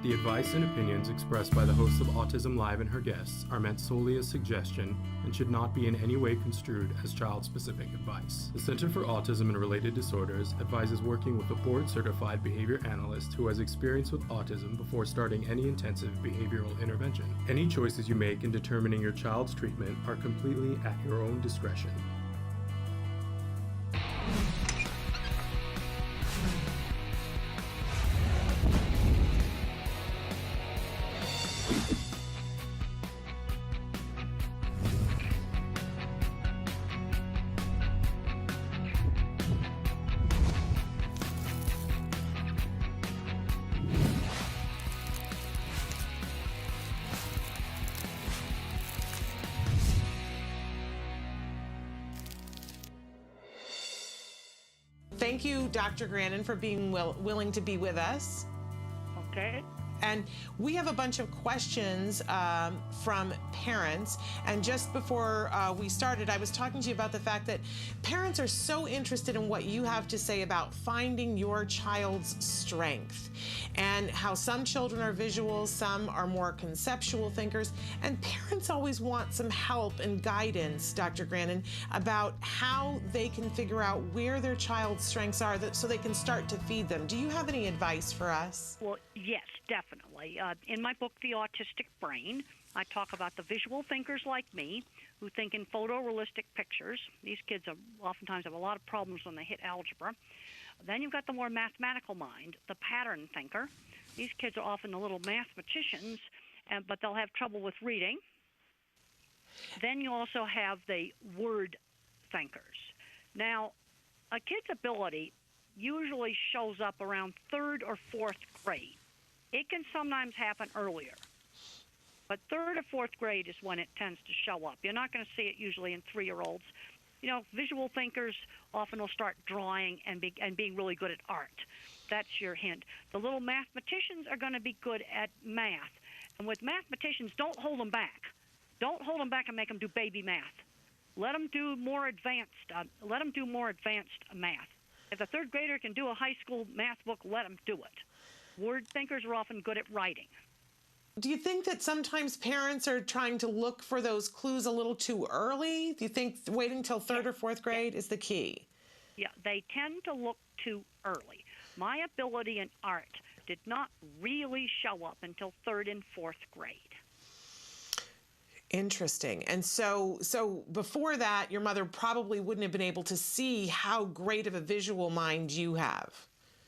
The advice and opinions expressed by the hosts of Autism Live and her guests are meant solely as suggestion and should not be in any way construed as child-specific advice. The Center for Autism and Related Disorders advises working with a board-certified behavior analyst who has experience with autism before starting any intensive behavioral intervention. Any choices you make in determining your child's treatment are completely at your own discretion. Thank you, Dr. Grandin, for being willing to be with us. Okay. And we have a bunch of questions from parents. And just before we started, I was talking to you about the fact that parents are so interested in what you have to say about finding your child's strength and how some children are visual, some are more conceptual thinkers. And parents always want some help and guidance, Dr. Grandin, about how they can figure out where their child's strengths are so they can start to feed them. Do you have any advice for us? Well, yes, definitely. In my book, The Autistic Brain, I talk about the visual thinkers like me who think in photorealistic pictures. These kids oftentimes have a lot of problems when they hit algebra. Then you've got the more mathematical mind, the pattern thinker. These kids are often the little mathematicians, but they'll have trouble with reading. Then you also have the word thinkers. Now, a kid's ability usually shows up around 3rd or 4th grade. It can sometimes happen earlier, but 3rd or 4th grade is when it tends to show up. You're not going to see it usually in 3-year-olds. You know, visual thinkers often will start drawing and being really good at art. That's your hint. The little mathematicians are going to be good at math. And with mathematicians, don't hold them back. Don't hold them back and make them do baby math. Let them do more advanced. Math. If a 3rd grader can do a high school math book, let them do it. Word thinkers are often good at writing. Do you think that sometimes parents are trying to look for those clues a little too early? Do you think waiting till 3rd or 4th grade is the key? Yeah, they tend to look too early. My ability in art did not really show up until 3rd and 4th grade. Interesting. And so before that, your mother probably wouldn't have been able to see how great of a visual mind you have.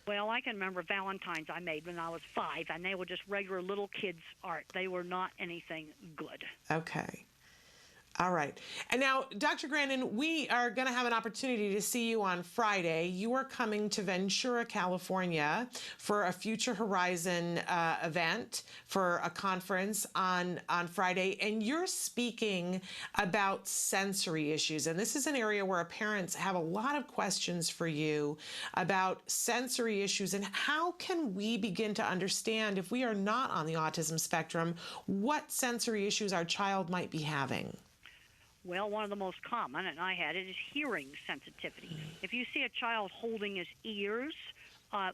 Well, I can remember Valentines I made when I was 5, and they were just regular little kids' art. They were not anything good. Okay. All right. And now, Dr. Grandin, we are going to have an opportunity to see you on Friday. You are coming to Ventura, California for a Future Horizon event for a conference on Friday. And you're speaking about sensory issues. And this is an area where parents have a lot of questions for you about sensory issues and how can we begin to understand, if we are not on the autism spectrum, what sensory issues our child might be having. Well, one of the most common, and I had it, is hearing sensitivity. If you see a child holding his ears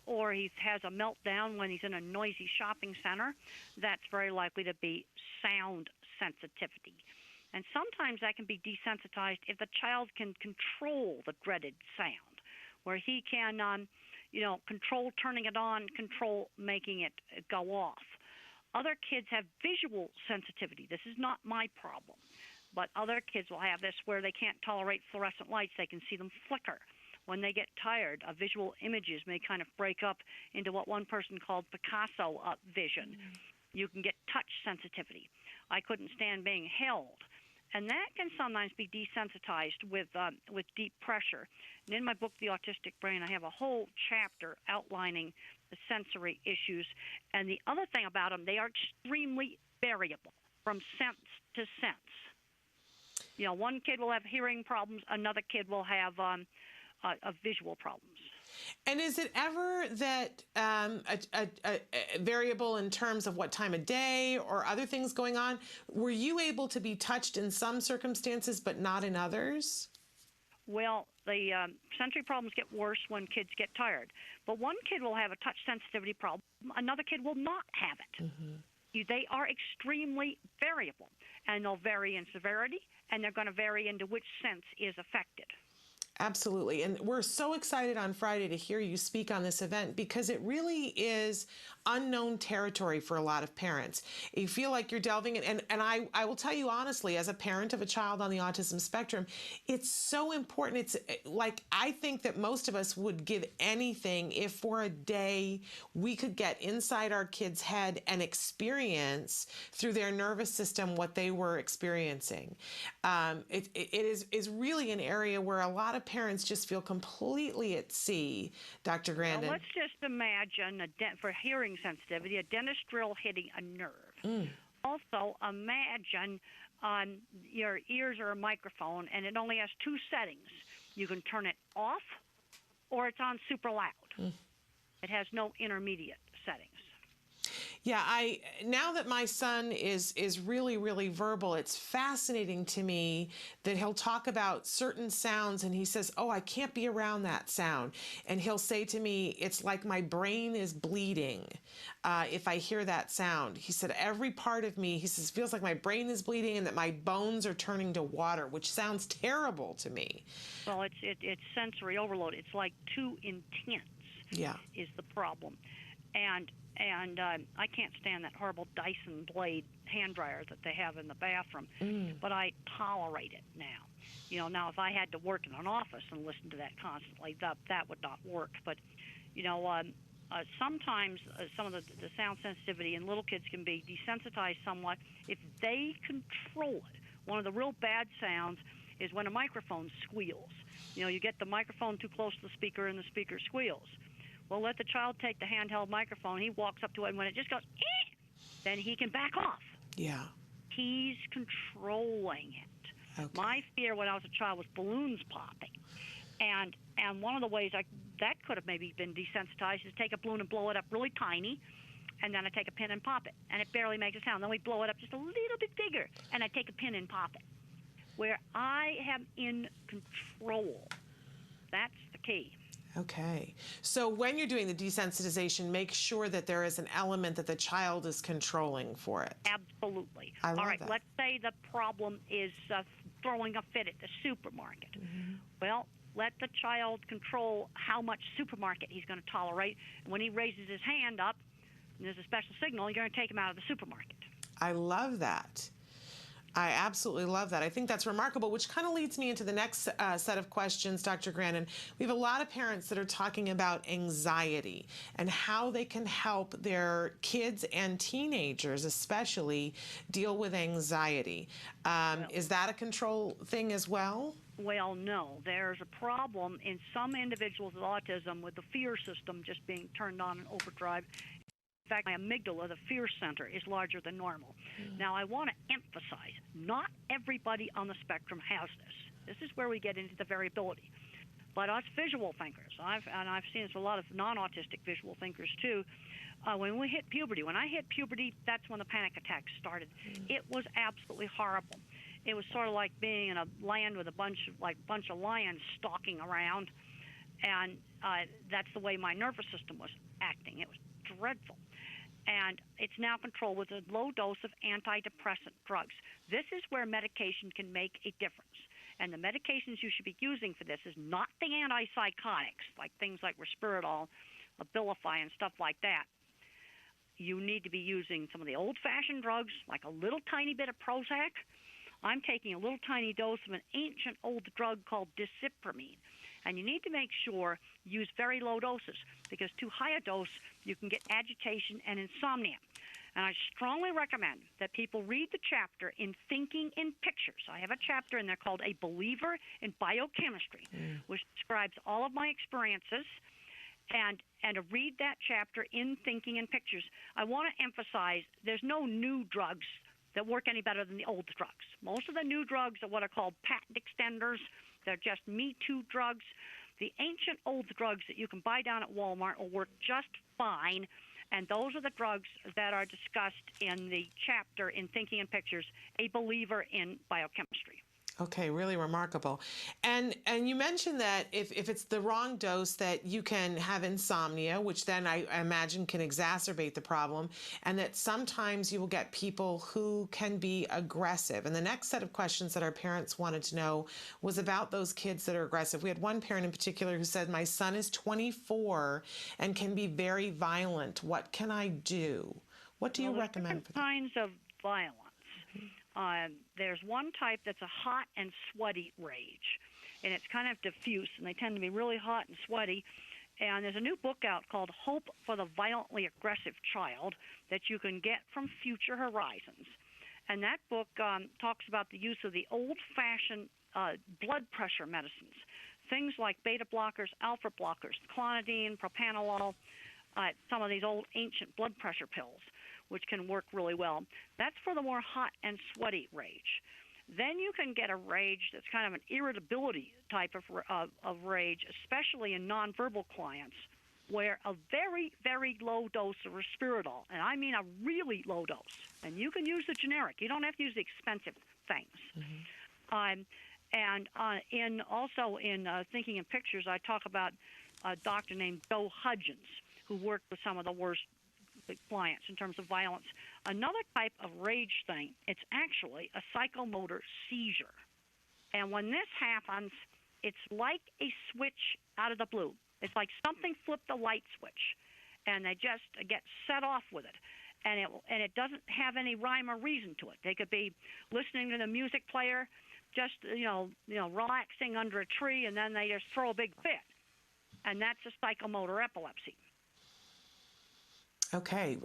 or he has a meltdown when he's in a noisy shopping center, that's very likely to be sound sensitivity. And sometimes that can be desensitized if the child can control the dreaded sound, where he can, control turning it on, control making it go off. Other kids have visual sensitivity. This is not my problem. But other kids will have this where they can't tolerate fluorescent lights. They can see them flicker. When they get tired, visual images may kind of break up into what one person called Picasso vision. You can get touch sensitivity. I couldn't stand being held. And that can sometimes be desensitized with deep pressure. And in my book, The Autistic Brain, I have a whole chapter outlining the sensory issues. And the other thing about them, they are extremely variable from sense to sense. You know, one kid will have hearing problems, another kid will have visual problems. And is it ever that a variable in terms of what time of day or other things going on? Were you able to be touched in some circumstances but not in others? Well, the sensory problems get worse when kids get tired. But one kid will have a touch sensitivity problem. Another kid will not have it. They are extremely variable, and they'll vary in severity, and they're going to vary into which sense is affected. Absolutely. And we're so excited on Friday to hear you speak on this event because it really is unknown territory for a lot of parents. You feel like you're delving in, and I will tell you honestly, as a parent of a child on the autism spectrum, it's so important. It's like, I think that most of us would give anything if for a day we could get inside our kid's head and experience through their nervous system what they were experiencing. It is really an area where a lot of parents just feel completely at sea, Dr. Grandin. Well, let's just imagine, for hearing sensitivity, a dentist drill hitting a nerve. Also, imagine your ears are a microphone, and it only has two settings. You can turn it off, or it's on super loud. It has no intermediate settings. Yeah, now that my son is really, really verbal, it's fascinating to me that he'll talk about certain sounds and he says, oh, I can't be around that sound. And he'll say to me, it's like my brain is bleeding if I hear that sound. He said, every part of me, he says, feels like my brain is bleeding and that my bones are turning to water, which sounds terrible to me. Well, it's sensory overload. It's like too intense. Yeah. Is the problem. And I can't stand that horrible Dyson blade hand dryer that they have in the bathroom, but I tolerate it now. Now if I had to work in an office and listen to that constantly, that would not work. But, sometimes some of the sound sensitivity in little kids can be desensitized somewhat if they control it. One of the real bad sounds is when a microphone squeals. You get the microphone too close to the speaker and the speaker squeals. Well, let the child take the handheld microphone. He walks up to it, and when it just goes, then he can back off. Yeah. He's controlling it. Okay. My fear when I was a child was balloons popping. And one of the ways that could have maybe been desensitized is take a balloon and blow it up really tiny, and then I take a pin and pop it, and it barely makes a sound. Then we blow it up just a little bit bigger, and I take a pin and pop it. Where I am in control, that's the key. Okay. So when you're doing the desensitization, make sure that there is an element that the child is controlling for it. Absolutely. All right, that. Let's say the problem is throwing a fit at the supermarket. Well, let the child control how much supermarket he's going to tolerate. And when he raises his hand up, and there's a special signal, you're going to take him out of the supermarket. I love that. I absolutely love that. I think that's remarkable, which kind of leads me into the next set of questions, Dr. Grandin. We have a lot of parents that are talking about anxiety and how they can help their kids and teenagers especially deal with anxiety. Is that a control thing as well? Well, no. There's a problem in some individuals with autism with the fear system just being turned on in overdrive. In fact, my amygdala, the fear center, is larger than normal. Now, I want to emphasize, not everybody on the spectrum has this. This is where we get into the variability. But us visual thinkers, I've seen this a lot of non-autistic visual thinkers too, when we hit puberty, when I hit puberty, that's when the panic attacks started. It was absolutely horrible. It was sort of like being in a land with a bunch of lions stalking around, and that's the way my nervous system was acting. It was dreadful. And it's now controlled with a low dose of antidepressant drugs. This is where medication can make a difference. And the medications you should be using for this is not the antipsychotics, like things like Risperidol, Abilify, and stuff like that. You need to be using some of the old-fashioned drugs, like a little tiny bit of Prozac. I'm taking a little tiny dose of an ancient old drug called disipramine. And you need to make sure you use very low doses, because too high a dose, you can get agitation and insomnia. And I strongly recommend that people read the chapter in Thinking in Pictures. I have a chapter in there called A Believer in Biochemistry, which describes all of my experiences. And to read that chapter in Thinking in Pictures, I want to emphasize there's no new drugs that work any better than the old drugs. Most of the new drugs are what are called patent extenders. They're just Me Too drugs. The ancient old drugs that you can buy down at Walmart will work just fine, and those are the drugs that are discussed in the chapter in Thinking in Pictures, A Believer in Biochemistry. Okay, really remarkable. And you mentioned that if it's the wrong dose, that you can have insomnia, which then I imagine can exacerbate the problem, and that sometimes you will get people who can be aggressive. And the next set of questions that our parents wanted to know was about those kids that are aggressive. We had one parent in particular who said, "My son is 24 and can be very violent. What can I do?" What do you recommend for that? Kinds of violence. There's one type that's a hot and sweaty rage, and it's kind of diffuse, and they tend to be really hot and sweaty. And there's a new book out called Hope for the Violently Aggressive Child that you can get from Future Horizons. And that book talks about the use of the old-fashioned blood pressure medicines, things like beta blockers, alpha blockers, clonidine, propanolol, some of these old ancient blood pressure pills, which can work really well. That's for the more hot and sweaty rage. Then you can get a rage that's kind of an irritability type of rage, especially in nonverbal clients, where a very, very low dose of risperidol, and I mean a really low dose, and you can use the generic. You don't have to use the expensive things. Also in Thinking in Pictures, I talk about a doctor named Joe Hudgens, who worked with some of the worst clients in terms of violence. Another type of rage thing, it's actually a psychomotor seizure. And when this happens, it's like a switch out of the blue. It's like something flipped a light switch, and they just get set off with it. And it doesn't have any rhyme or reason to it. They could be listening to the music player, just relaxing under a tree, and then they just throw a big fit. And that's a psychomotor epilepsy. Okay,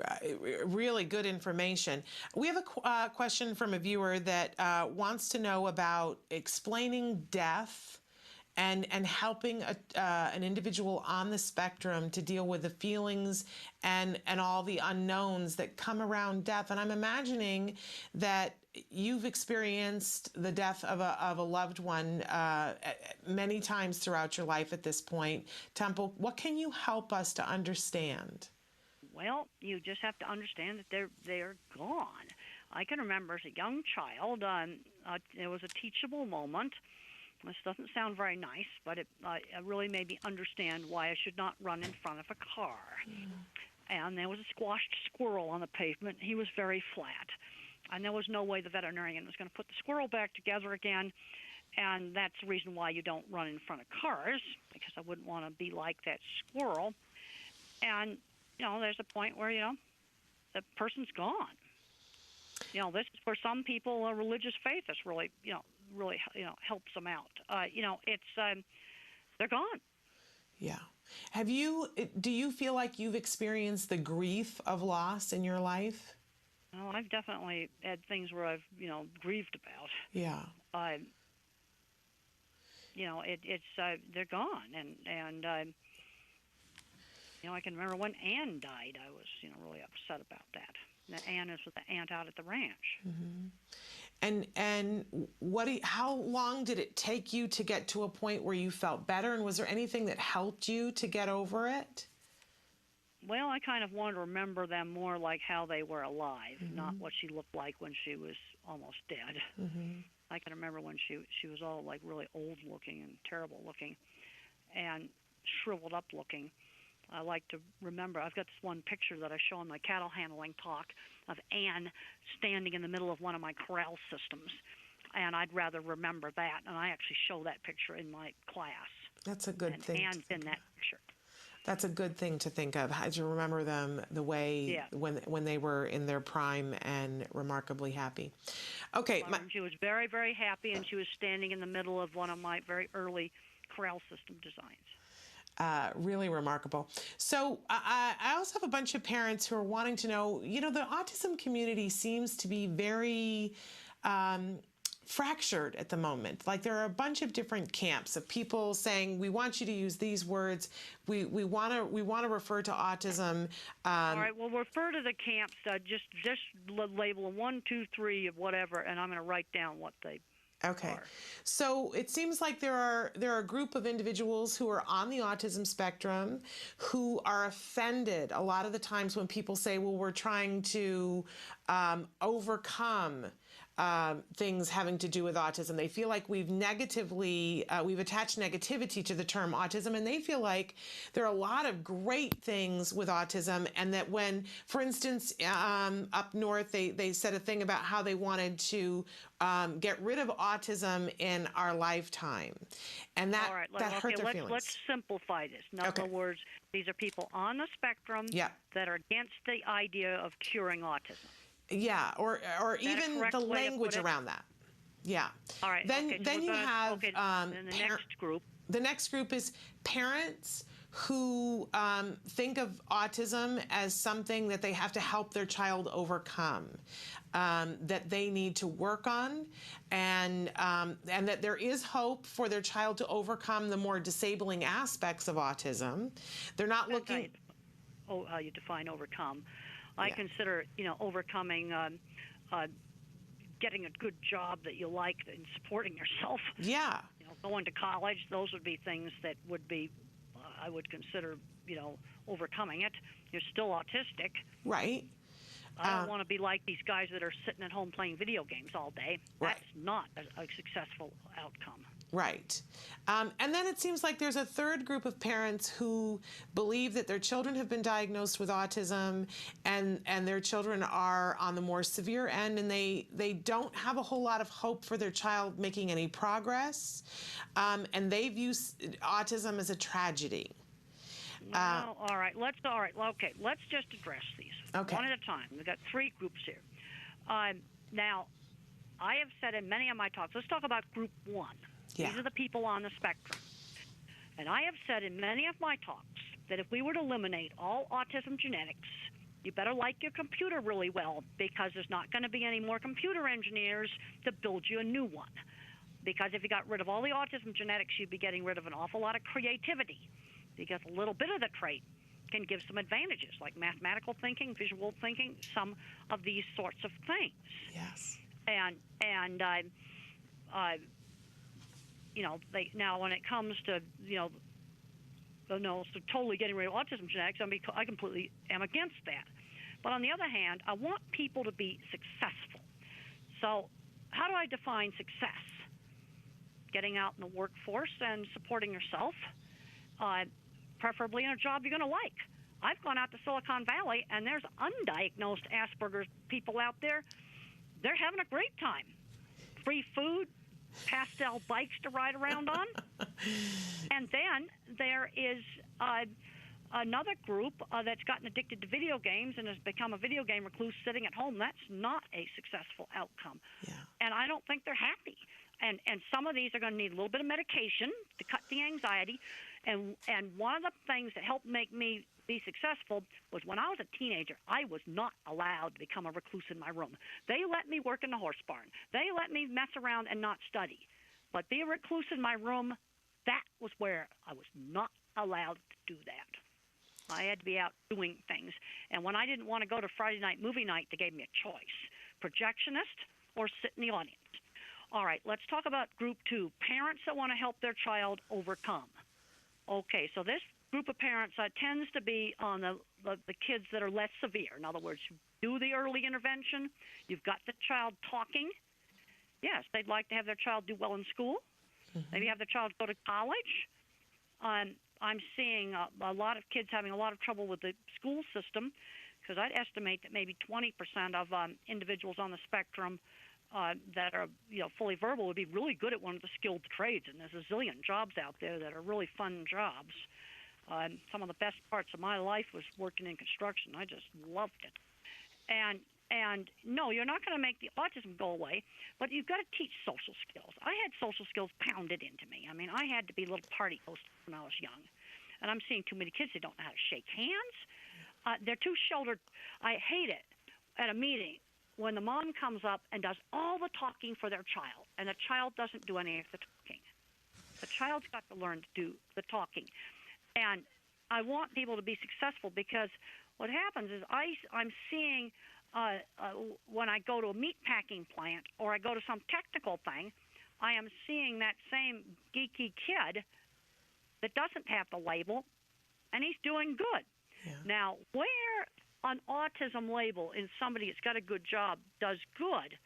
really good information. We have a question from a viewer that wants to know about explaining death and helping an individual on the spectrum to deal with the feelings and all the unknowns that come around death. And I'm imagining that you've experienced the death of a loved one many times throughout your life at this point. Temple, what can you help us to understand? Well, you just have to understand that they're gone. I can remember as a young child, there was a teachable moment. This doesn't sound very nice, but it really made me understand why I should not run in front of a car. And there was a squashed squirrel on the pavement. He was very flat. And there was no way the veterinarian was going to put the squirrel back together again. And that's the reason why you don't run in front of cars, because I wouldn't want to be like that squirrel. And there's a point where, the person's gone. This is for some people, a religious faith is really helps them out. They're gone. Yeah. Do you feel like you've experienced the grief of loss in your life? Well, I've definitely had things where I've, grieved about. Yeah. They're gone. And I can remember when Ann died, I was, really upset about that. That Ann is with the aunt out at the ranch. Mm-hmm. And how long did it take you to get to a point where you felt better? And was there anything that helped you to get over it? Well, I kind of wanted to remember them more like how they were alive, not what she looked like when she was almost dead. I can remember when she was all like really old looking and terrible looking and shriveled up looking. I like to remember, I've got this one picture that I show in my cattle handling talk of Ann standing in the middle of one of my corral systems, and I'd rather remember that, and I actually show that picture in my class. That's a good thing. Ann's in that picture. That's a good thing to think of, as you remember them the way when they were in their prime and remarkably happy. Okay. She was very, very happy, and she was standing in the middle of one of my very early corral system designs. Really remarkable. So I also have a bunch of parents who are wanting to know, the autism community seems to be very fractured at the moment. Like there are a bunch of different camps of people saying, we want you to use these words. We want to refer to autism. All right, well, refer to the camps. Just label them 1, 2, 3 of whatever, and I'm going to write down what they Okay. So it seems like there are a group of individuals who are on the autism spectrum who are offended a lot of the times when people say, well, we're trying to overcome things having to do with autism. They feel like we've attached negativity to the term autism, and they feel like there are a lot of great things with autism, and that when, for instance, up north, they said a thing about how they wanted to get rid of autism in our lifetime, and that, All right, that hurt their feelings. Let's simplify this. In other words, these are people on the spectrum that are against the idea of curing autism. Yeah, or even the language around that. Yeah. All right. Then you have then the next group. The next group is parents who think of autism as something that they have to help their child overcome, that they need to work on, and that there is hope for their child to overcome the more disabling aspects of autism. They're not looking. How you define overcome? I consider, overcoming, getting a good job that you like and supporting yourself. Yeah. Going to college, those would be things that would be, I would consider, overcoming it. You're still autistic. Right. I don't want to be like these guys that are sitting at home playing video games all day. Right. That's not a successful outcome. Right. And then it seems like there's a third group of parents who believe that their children have been diagnosed with autism, and their children are on the more severe end, and they don't have a whole lot of hope for their child making any progress, and they view autism as a tragedy. All right. Let's just address these one at a time. We've got three groups here. Now, I have said in many of my talks, let's talk about group one. These are the people on the spectrum. And I have said in many of my talks that if we were to eliminate all autism genetics, you better like your computer really well, because there's not going to be any more computer engineers to build you a new one. Because if you got rid of all the autism genetics, you'd be getting rid of an awful lot of creativity, because a little bit of the trait can give some advantages, like mathematical thinking, visual thinking, some of these sorts of things. Yes. Now when it comes to, so totally getting rid of autism genetics, I completely am against that. But on the other hand, I want people to be successful. So how do I define success? Getting out in the workforce and supporting yourself, preferably in a job you're going to like. I've gone out to Silicon Valley, and there's undiagnosed Asperger people out there. They're having a great time. Free food, pastel bikes to ride around on. And then there is another group that's gotten addicted to video games and has become a video game recluse sitting at home. That's not a successful outcome. Yeah. And I don't think they're happy. And some of these are going to need a little bit of medication to cut the anxiety. And one of the things that helped make me be successful was when I was a teenager, I was not allowed to become a recluse in my room. They let me work in the horse barn. They let me mess around and not study. But be a recluse in my room, that was where I was not allowed to do that. I had to be out doing things. And when I didn't want to go to Friday night movie night, they gave me a choice: projectionist or sit in the audience. All right, let's talk about group two, parents that want to help their child overcome. Okay, so this group of parents tends to be on the kids that are less severe. In other words, you do the early intervention, you've got the child talking. Yes, they'd like to have their child do well in school. Mm-hmm. Maybe have their child go to college. I'm seeing a lot of kids having a lot of trouble with the school system, because I'd estimate that maybe 20% of individuals on the spectrum that are fully verbal would be really good at one of the skilled trades, and there's a zillion jobs out there that are really fun jobs. Some of the best parts of my life was working in construction. I just loved it. And no, you're not going to make the autism go away, but you've got to teach social skills. I had social skills pounded into me. I mean, I had to be a little party host when I was young, and I'm seeing too many kids that don't know how to shake hands. They're too sheltered. I hate it at a meeting when the mom comes up and does all the talking for their child, and the child doesn't do any of the talking. The child's got to learn to do the talking. And I want people to be successful, because what happens is I'm seeing when I go to a meat packing plant or I go to some technical thing, I am seeing that same geeky kid that doesn't have the label, and he's doing good. Yeah. Now, where an autism label in somebody that's got a good job does good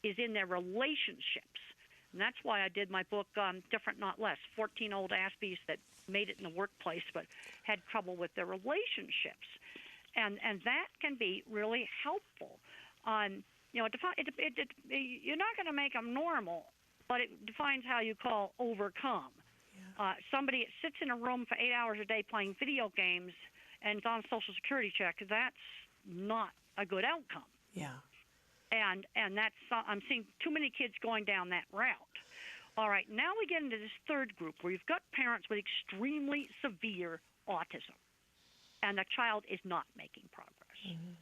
is in their relationships. And that's why I did my book, Different Not Less, 14 Old Aspies that made it in the workplace but had trouble with their relationships. And that can be really helpful. You're not going to make them normal, but it defines how you call overcome. Yeah. Somebody that sits in a room for 8 hours a day playing video games and is on a Social Security check, that's not a good outcome. Yeah. And that's I'm seeing too many kids going down that route. All right, now we get into this third group where you've got parents with extremely severe autism, and the child is not making progress. Mm-hmm.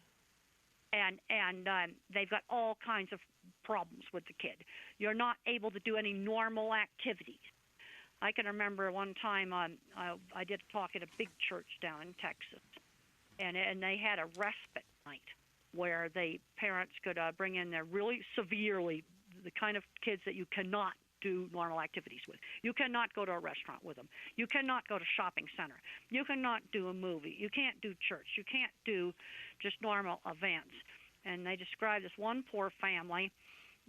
And they've got all kinds of problems with the kid. You're not able to do any normal activities. I can remember one time I did a talk at a big church down in Texas, and they had a respite night where the parents could bring in their really severely, the kind of kids that you cannot do normal activities with. You cannot go to a restaurant with them. You cannot go to shopping center. You cannot do a movie. You can't do church. You can't do just normal events. And they described this one poor family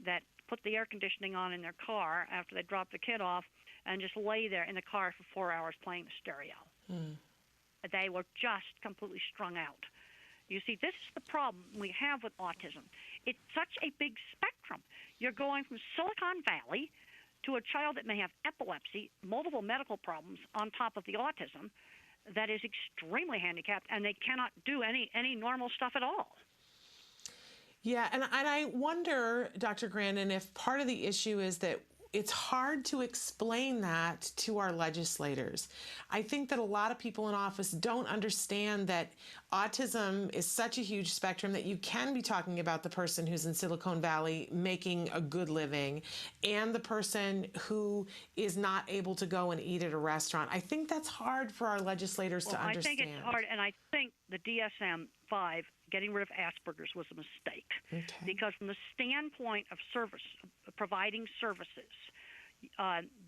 that put the air conditioning on in their car after they dropped the kid off and just lay there in the car for 4 hours playing the stereo. They were just completely strung out. You see, this is the problem we have with autism. It's such a big spectrum. You're going from Silicon Valley to a child that may have epilepsy, multiple medical problems on top of the autism that is extremely handicapped, and they cannot do any normal stuff at all. Yeah, and I wonder, Dr. Grandin, if part of the issue is that it's hard to explain that to our legislators. I think that a lot of people in office don't understand that autism is such a huge spectrum that you can be talking about the person who's in Silicon Valley making a good living and the person who is not able to go and eat at a restaurant. I think that's hard for our legislators to understand. I think it's hard, and I think the DSM-5, getting rid of Asperger's, was a mistake. Okay. Because from the standpoint of service, providing services,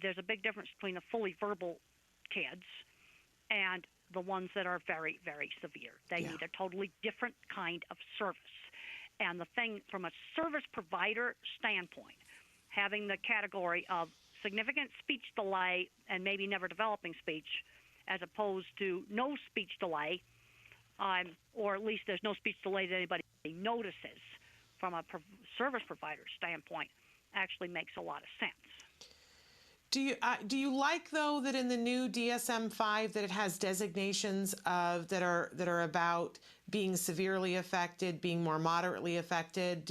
there's a big difference between the fully verbal kids and the ones that are very, very severe. They need a totally different kind of service. And the thing, from a service provider standpoint, having the category of significant speech delay and maybe never developing speech, as opposed to no speech delay, or at least there's no speech delay that anybody notices, from a service provider standpoint, actually makes a lot of sense. Do you like, though, that in the new DSM-5 that it has designations of that are about being severely affected, being more moderately affected?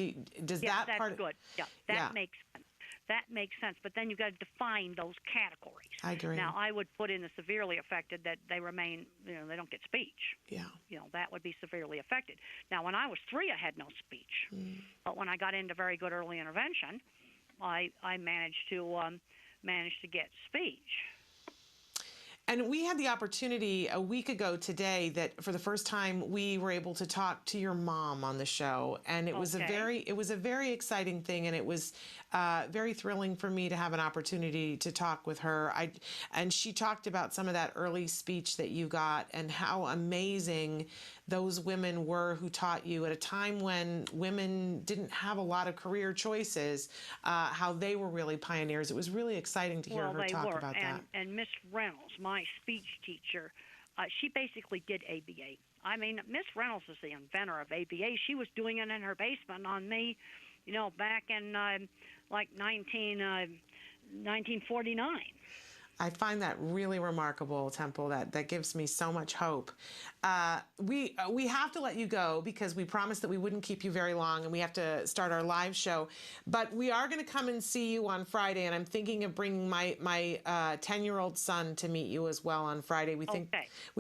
Does that part? That's good. Yeah, that makes sense. That makes sense. But then you've got to define those categories. I agree. Now, I would put in the severely affected that they remain, they don't get speech. Yeah. That would be severely affected. Now, when I was 3, I had no speech. But when I got into very good early intervention, I managed to get speech. And we had the opportunity a week ago today that for the first time we were able to talk to your mom on the show, and it was a very exciting thing, and it was very thrilling for me to have an opportunity to talk with her. And she talked about some of that early speech that you got and how amazing those women were who taught you at a time when women didn't have a lot of career choices, how they were really pioneers. It was really exciting to hear her talk about that. And Miss Reynolds, my speech teacher, she basically did ABA. I mean, Miss Reynolds is the inventor of ABA. She was doing it in her basement on me, back in like 1949. I find that really remarkable, Temple. That gives me so much hope. We have to let you go because we promised that we wouldn't keep you very long, and we have to start our live show. But we are going to come and see you on Friday, and I'm thinking of bringing my 10-year-old son to meet you as well on Friday. We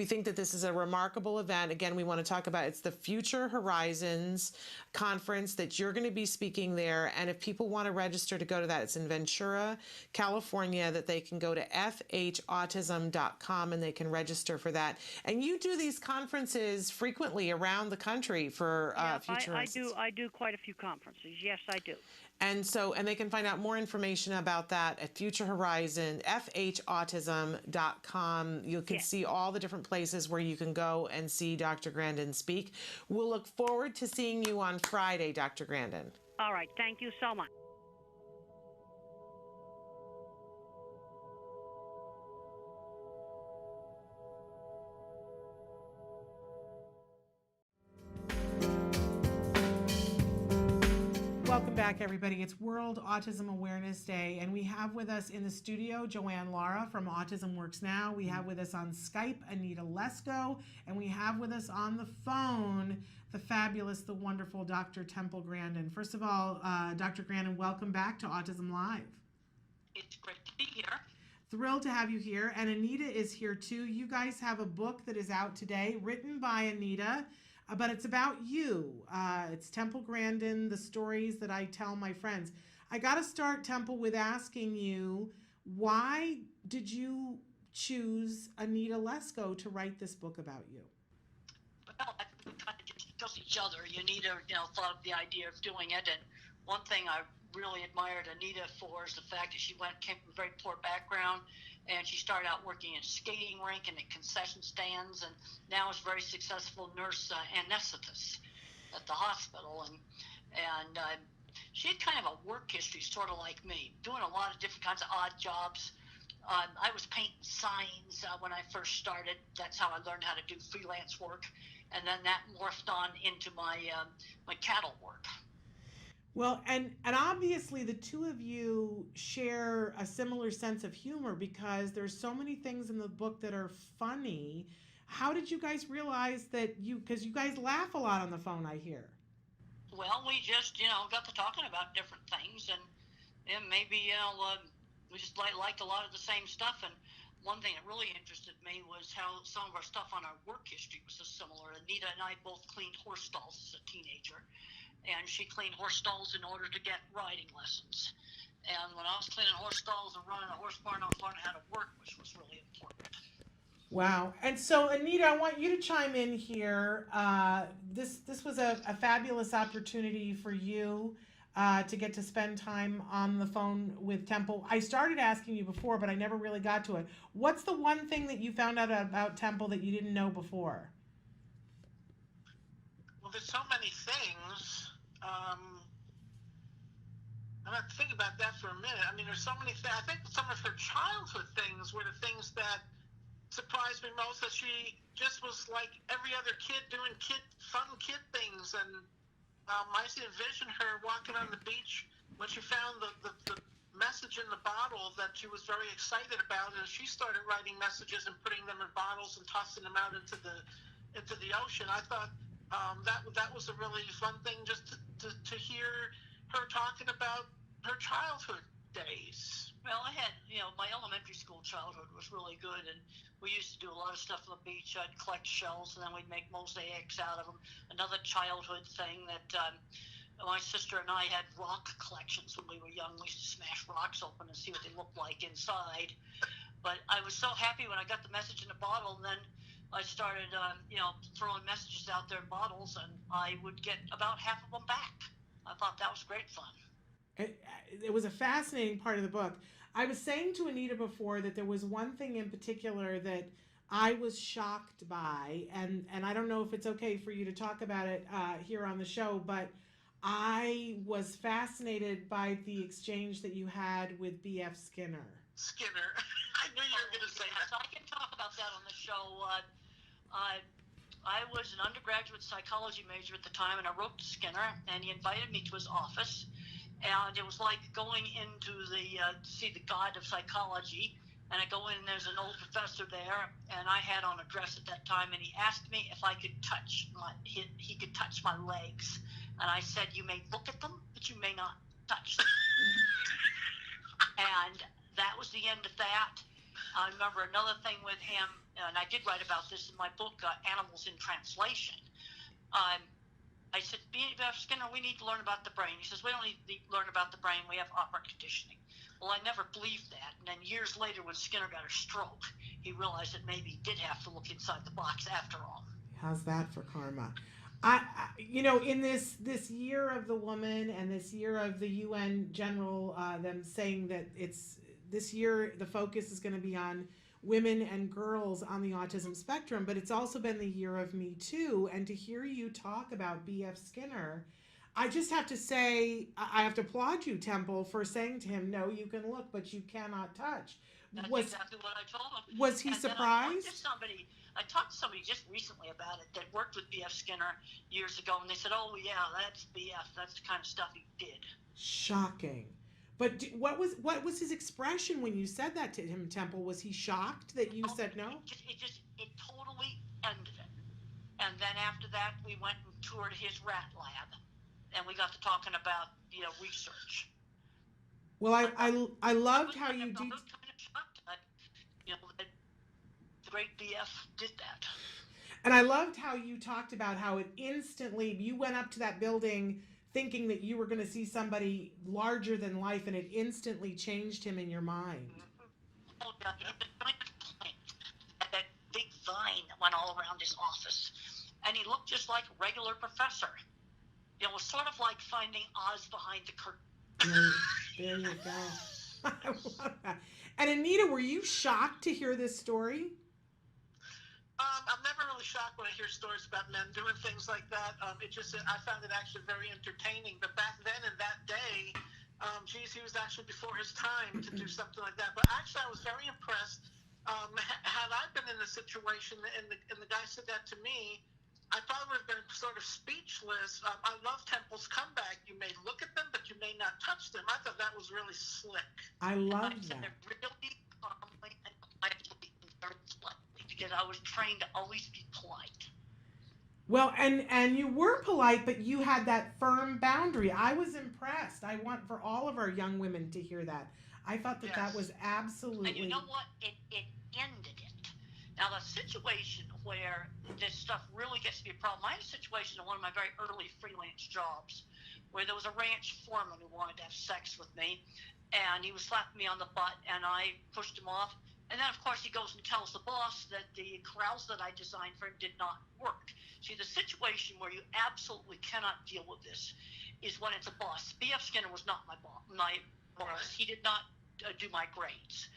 think that this is a remarkable event. Again, we want to talk about it's the Future Horizons conference that you're going to be speaking there. And if people want to register to go to that, it's in Ventura, California. That they can go to fhautism.com and they can register for that. And you do these conferences frequently around the country for Future Horizons. I do quite a few conferences. Yes, I do. And they can find out more information about that at Future Horizon, fhautism.com. You can see all the different places where you can go and see Dr. Grandin speak. We'll look forward to seeing you on Friday, Dr. Grandin. All right. Thank you so much. Welcome back, everybody. It's World Autism Awareness Day, and we have with us in the studio Joanne Lara from Autism Works Now. We have with us on Skype Anita Lesko, and we have with us on the phone the fabulous, the wonderful Dr. Temple Grandin. First of all, Dr. Grandin, welcome back to Autism Live. It's great to be here. Thrilled to have you here, and Anita is here too. You guys have a book that is out today, written by Anita, but it's about you. It's Temple Grandin, The Stories That I Tell My Friends. I got to start, Temple, with asking you, why did you choose Anita Lesko to write this book about you? Well, I think we kind of just took each other. Anita, thought of the idea of doing it, and one thing I really admired Anita for is the fact that she came from a very poor background, and she started out working at a skating rink and at concession stands, and now is a very successful nurse anesthetist at the hospital. And she had kind of a work history, sort of like me, doing a lot of different kinds of odd jobs. I was painting signs when I first started. That's how I learned how to do freelance work, and then that morphed on into my cattle work. Well, and obviously the two of you share a similar sense of humor because there's so many things in the book that are funny. How did you guys realize that because you guys laugh a lot on the phone, I hear? Well, we just, got to talking about different things, and maybe, we just liked a lot of the same stuff. And one thing that really interested me was how some of our stuff on our work history was so similar. Anita and I both cleaned horse stalls as a teenager. And she cleaned horse stalls in order to get riding lessons. And when I was cleaning horse stalls and running a horse barn, I was learning how to work, which was really important. Wow. And so, Anita, I want you to chime in here. This was a fabulous opportunity for you to get to spend time on the phone with Temple. I started asking you before, but I never really got to it. What's the one thing that you found out about Temple that you didn't know before? Well, there's so many things. I'm going to think about that for a minute. I mean, there's so many things. I think some of her childhood things were the things that surprised me most, that she just was like every other kid doing fun kid things. And I used to envision her walking on the beach when she found the message in the bottle that she was very excited about, and she started writing messages and putting them in bottles and tossing them out into the ocean. I thought that was a really fun thing, just to hear her talking about her childhood days. Well, I had, my elementary school childhood was really good, and we used to do a lot of stuff on the beach. I'd collect shells, and then we'd make mosaics out of them. Another childhood thing that my sister and I had rock collections when we were young. We used to smash rocks open and see what they looked like inside. But I was so happy when I got the message in the bottle, and then I started, throwing messages out there in bottles, and I would get about half of them back. I thought that was great fun. It was a fascinating part of the book. I was saying to Anita before that there was one thing in particular that I was shocked by, and I don't know if it's okay for you to talk about it here on the show, but I was fascinated by the exchange that you had with B.F. Skinner. Skinner. I knew you were going to say that. So I can talk about that on the show. I was an undergraduate psychology major at the time, and I wrote to Skinner, and he invited me to his office. And it was like going into to see the god of psychology. And I go in, and there's an old professor there, and I had on a dress at that time, and he asked me if I could touch he could touch my legs. And I said, you may look at them, but you may not touch them. And that was the end of that. I remember another thing with him, and I did write about this in my book, Animals in Translation. I said, B.F. Skinner, we need to learn about the brain. He says, we don't need to learn about the brain. We have operant conditioning. Well, I never believed that. And then years later, when Skinner got a stroke, he realized that maybe he did have to look inside the box after all. How's that for karma? In this year of the woman and this year of the UN General, them saying that it's this year the focus is going to be on women and girls on the autism spectrum, but it's also been the year of Me Too. And to hear you talk about B.F. Skinner, I just have to say, I have to applaud you, Temple, for saying to him, no, you can look, but you cannot touch. That's exactly what I told him. Was he surprised? I talked to somebody just recently about it that worked with B.F. Skinner years ago, and they said, "Oh yeah, that's B.F. That's the kind of stuff he did." Shocking. But what was his expression when you said that to him, Temple? Was he shocked that you said no? It totally ended it. And then after that, we went and toured his rat lab, and we got to talking about research. Well, I loved how you did. I was kind of shocked that that the great BF did that. And I loved how you talked about how it instantly, you went up to that building thinking that you were going to see somebody larger than life, and it instantly changed him in your mind. Oh, yeah, he had a giant plant, and that big vine that went all around his office. And he looked just like a regular professor. It was sort of like finding Oz behind the curtain. There you go. I love that. And Anita, were you shocked to hear this story? I'm never really shocked when I hear stories about men doing things like that. I found it actually very entertaining. But back then, in that day, he was actually before his time to do something like that. But actually, I was very impressed. Had I been in the situation and the guy said that to me, I probably would have been sort of speechless. I love Temple's comeback. You may look at them, but you may not touch them. I thought that was really slick. I love that. Really calmly and quietly and very slightly, because I was trained to always be polite. Well, and you were polite, but you had that firm boundary. I was impressed. I want for all of our young women to hear that. I thought that that was absolutely. And you know what? It ended it. Now, the situation where this stuff really gets to be a problem, I had a situation in one of my very early freelance jobs where there was a ranch foreman who wanted to have sex with me, and he was slapping me on the butt, and I pushed him off. And then, of course, he goes and tells the boss that the corrals that I designed for him did not work. See, the situation where you absolutely cannot deal with this is when it's a boss. B.F. Skinner was not my boss. He did not do my grades.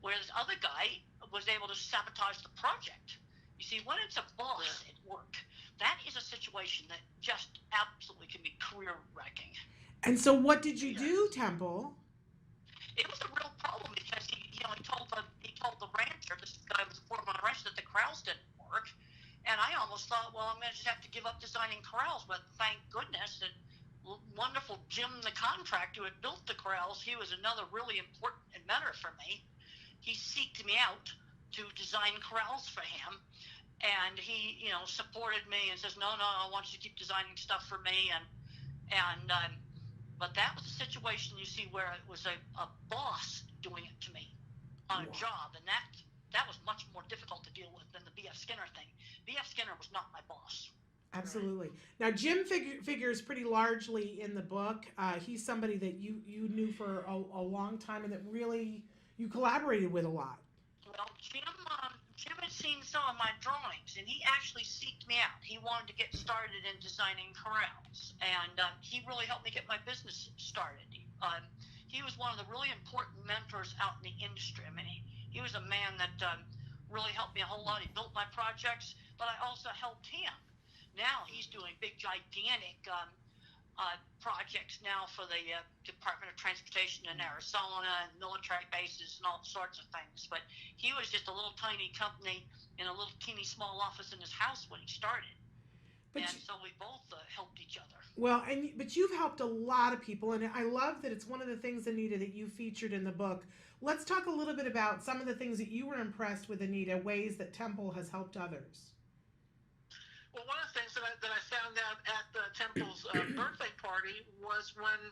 Whereas the other guy was able to sabotage the project. You see, when it's a boss at work, that is a situation that just absolutely can be career-wrecking. And so what did you do, Temple? It was a real problem because he told the rancher, this guy was a foreman on the ranch, that the corrals didn't work. And I almost thought, well, I'm going to just have to give up designing corrals. But thank goodness that wonderful Jim, the contractor who had built the corrals, he was another really important inventor for me. He seeked me out to design corrals for him, and he, supported me and says, no, I want you to keep designing stuff for me, but that was a situation, you see, where it was a boss doing it to me on a job, and that was much more difficult to deal with than the B.F. Skinner thing. B.F. Skinner was not my boss. Absolutely. Now, Jim figures pretty largely in the book. He's somebody that you knew for a long time and that really you collaborated with a lot. Well, Jim had seen some of my drawings, and he actually seeked me out. He wanted to get started in designing corrals, and he really helped me get my business started. He was one of the really important mentors out in the industry. I mean, he was a man that really helped me a whole lot. He built my projects, but I also helped him. Now he's doing big, gigantic projects now for the Department of Transportation in Arizona and military bases and all sorts of things. But he was just a little tiny company in a little teeny small office in his house when he started. So we both helped each other. Well, but you've helped a lot of people, and I love that it's one of the things, Anita, that you featured in the book. Let's talk a little bit about some of the things that you were impressed with, Anita, ways that Temple has helped others. Well, one of the things that I found out at Temple's birthday party was when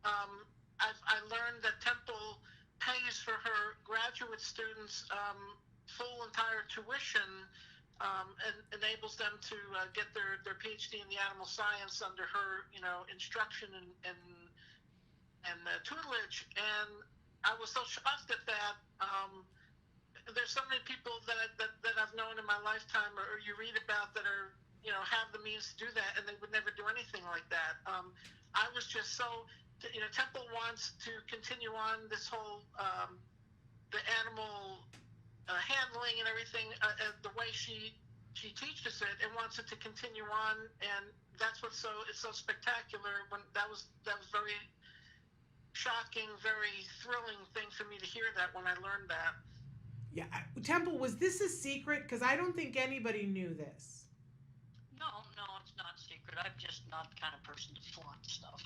I learned that Temple pays for her graduate students full entire tuition and enables them to get their PhD in the animal science under her, instruction and tutelage. And I was so shocked at that. There's so many people that I've known in my lifetime, or you read about, that are have the means to do that, and they would never do anything like that. I was just so, Temple wants to continue on this whole the animal handling and everything the way she teaches it, and wants it to continue on, and that's what's it's so spectacular. When that was very shocking, very thrilling thing for me to hear that when I learned that. Yeah, Temple, was this a secret? Because I don't think anybody knew this. No, it's not secret. I'm just not the kind of person to flaunt stuff.